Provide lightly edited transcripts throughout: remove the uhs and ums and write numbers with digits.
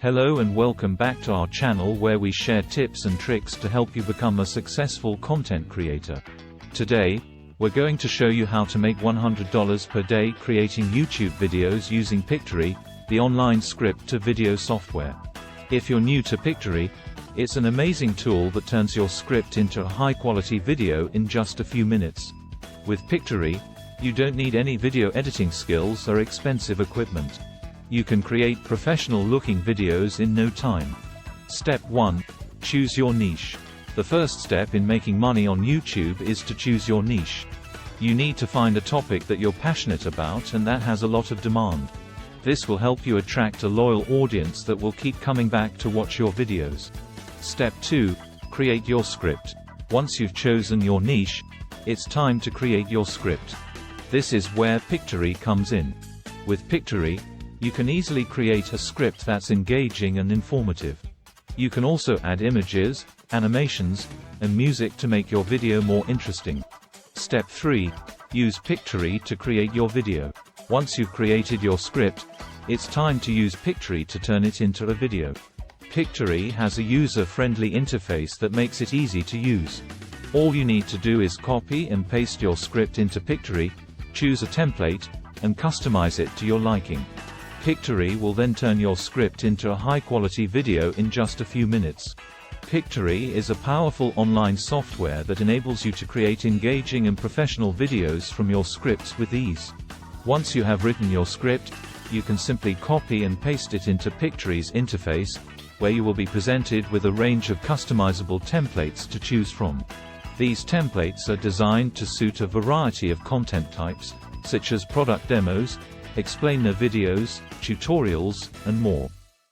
Hello and welcome back to our channel where we share tips and tricks to help you become a successful content creator. Today, we're going to show you how to make $100 per day creating YouTube videos using Pictory, the online script-to-video software. If you're new to Pictory, it's an amazing tool that turns your script into a high-quality video in just a few minutes. With Pictory, you don't need any video editing skills or expensive equipment. You can create professional-looking videos in no time. Step 1. Choose your niche. The first step in making money on YouTube is to choose your niche. You need to find a topic that you're passionate about and that has a lot of demand. This will help you attract a loyal audience that will keep coming back to watch your videos. Step 2. Create your script. Once you've chosen your niche, it's time to create your script. This is where Pictory comes in. With Pictory, you can easily create a script that's engaging and informative. You can also add images, animations, and music to make your video more interesting. Step 3. Use Pictory to create your video. Once you've created your script, it's time to use Pictory to turn it into a video. Pictory has a user-friendly interface that makes it easy to use. All you need to do is copy and paste your script into Pictory, choose a template, and customize it to your liking. Pictory will then turn your script into a high-quality video in just a few minutes. Pictory is a powerful online software that enables you to create engaging and professional videos from your scripts with ease. Once you have written your script, you can simply copy and paste it into Pictory's interface, where you will be presented with a range of customizable templates to choose from. These templates are designed to suit a variety of content types, such as product demos, explainer videos, tutorials, and more.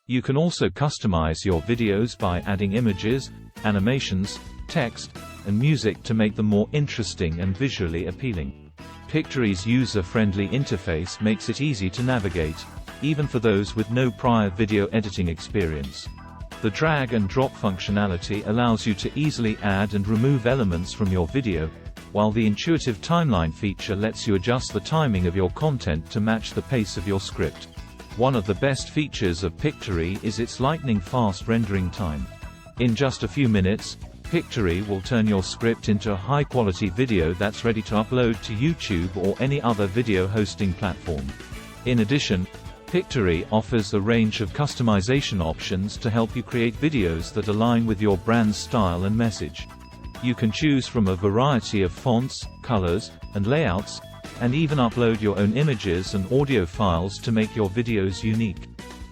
You can also customize your videos by adding images, animations, text, and music to make them more interesting and visually appealing. Pictory's user-friendly interface makes it easy to navigate, even for those with no prior video editing experience. The drag and drop functionality allows you to easily add and remove elements from your video, while the intuitive timeline feature lets you adjust the timing of your content to match the pace of your script. One of the best features of Pictory is its lightning-fast rendering time. In just a few minutes, Pictory will turn your script into a high-quality video that's ready to upload to YouTube or any other video hosting platform. In addition, Pictory offers a range of customization options to help you create videos that align with your brand's style and message. You can choose from a variety of fonts, colors, and layouts, and even upload your own images and audio files to make your videos unique.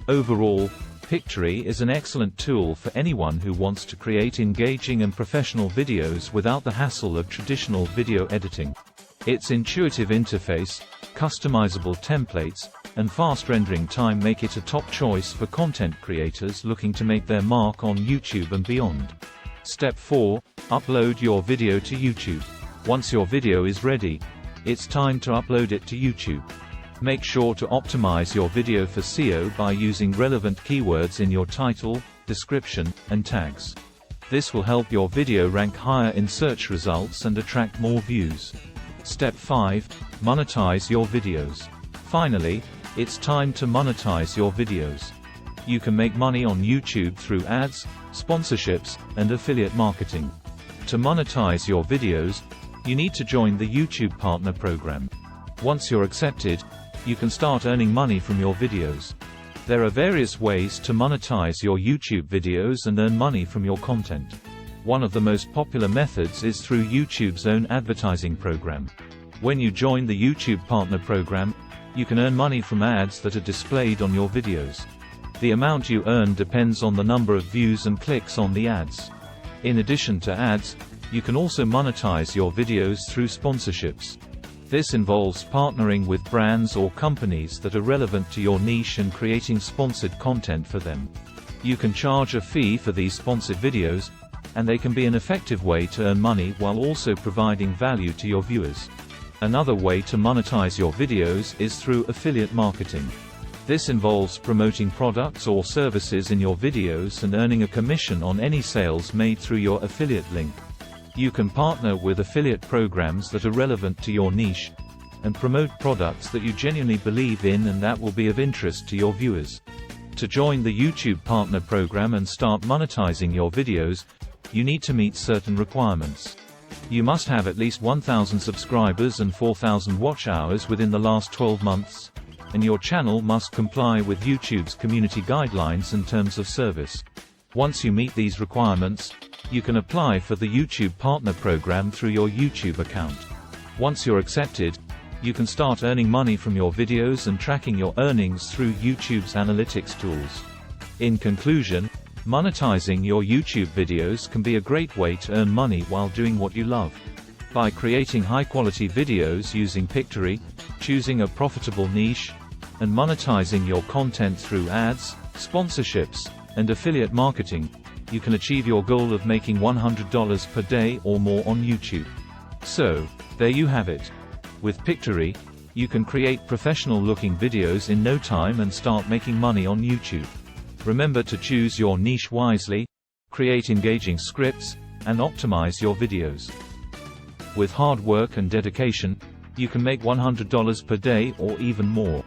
Overall, Pictory is an excellent tool for anyone who wants to create engaging and professional videos without the hassle of traditional video editing. Its intuitive interface, customizable templates, and fast rendering time make it a top choice for content creators looking to make their mark on YouTube and beyond. Step 4. Upload your video to YouTube. Once your video is ready, it's time to upload it to YouTube. Make sure to optimize your video for SEO by using relevant keywords in your title, description, and tags. This will help your video rank higher in search results and attract more views. Step 5. Monetize your videos. Finally, it's time to monetize your videos. You can make money on YouTube through ads, sponsorships, and affiliate marketing. To monetize your videos, you need to join the YouTube Partner Program. Once you're accepted, you can start earning money from your videos. There are various ways to monetize your YouTube videos and earn money from your content. One of the most popular methods is through YouTube's own advertising program. When you join the YouTube Partner Program, you can earn money from ads that are displayed on your videos. The amount you earn depends on the number of views and clicks on the ads. In addition to ads, you can also monetize your videos through sponsorships. This involves partnering with brands or companies that are relevant to your niche and creating sponsored content for them. You can charge a fee for these sponsored videos, and they can be an effective way to earn money while also providing value to your viewers. Another way to monetize your videos is through affiliate marketing. This involves promoting products or services in your videos and earning a commission on any sales made through your affiliate link. You can partner with affiliate programs that are relevant to your niche, and promote products that you genuinely believe in and that will be of interest to your viewers. To join the YouTube Partner Program and start monetizing your videos, you need to meet certain requirements. You must have at least 1,000 subscribers and 4,000 watch hours within the last 12 months, and your channel must comply with YouTube's community guidelines and terms of service. Once you meet these requirements, you can apply for the YouTube Partner Program through your YouTube account. Once you're accepted, you can start earning money from your videos and tracking your earnings through YouTube's analytics tools. In conclusion, monetizing your YouTube videos can be a great way to earn money while doing what you love. By creating high-quality videos using Pictory, choosing a profitable niche, and monetizing your content through ads, sponsorships, and affiliate marketing, you can achieve your goal of making $100 per day or more on YouTube. So, there you have it. With Pictory, you can create professional-looking videos in no time and start making money on YouTube. Remember to choose your niche wisely, create engaging scripts, and optimize your videos. With hard work and dedication, you can make $100 per day or even more.